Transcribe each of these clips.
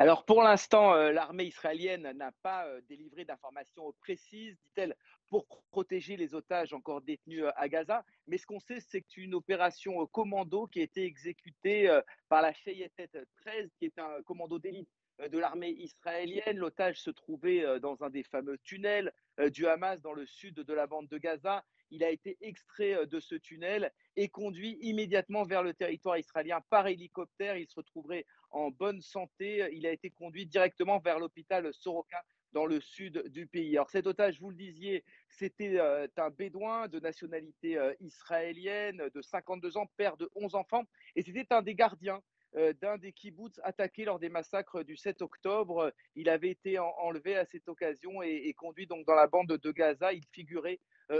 Alors pour l'instant, l'armée israélienne n'a pas, délivré d'informations précises, dit-elle, pour protéger les otages encore détenus, à Gaza. Mais ce qu'on sait, c'est que c'est une opération, commando qui a été exécutée, par la Cheyetet 13, qui est un commando d'élite, de l'armée israélienne. L'otage se trouvait, dans un des fameux tunnels, du Hamas dans le sud de la bande de Gaza. Il a été extrait, de ce tunnel et conduit immédiatement vers le territoire israélien par hélicoptère. Il se retrouverait en bonne santé. Il a été conduit directement vers l'hôpital Soroka dans le sud du pays. Alors cet otage, vous le disiez, c'était un bédouin de nationalité israélienne de 52 ans, père de 11 enfants, et c'était un des gardiens d'un des kibboutz attaqués lors des massacres du 7 octobre. Il avait été enlevé à cette occasion et conduit donc dans la bande de Gaza. Il figurait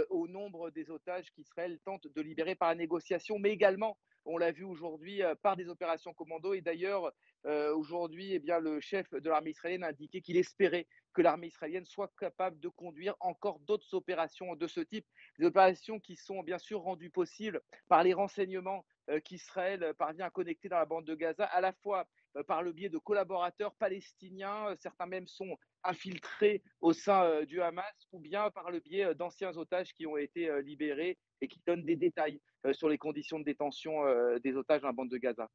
au nombre des otages qu'Israël tente de libérer par la négociation, mais également, on l'a vu aujourd'hui, par des opérations commando. Et d'ailleurs, aujourd'hui, eh bien, le chef de l'armée israélienne a indiqué qu'il espérait que l'armée israélienne soit capable de conduire encore d'autres opérations de ce type, des opérations qui sont bien sûr rendues possibles par les renseignements qu'Israël parvient à connecter dans la bande de Gaza, à la fois par le biais de collaborateurs palestiniens, certains même sont infiltrés au sein du Hamas, ou bien par le biais d'anciens otages qui ont été libérés et qui donnent des détails sur les conditions de détention des otages dans la bande de Gaza.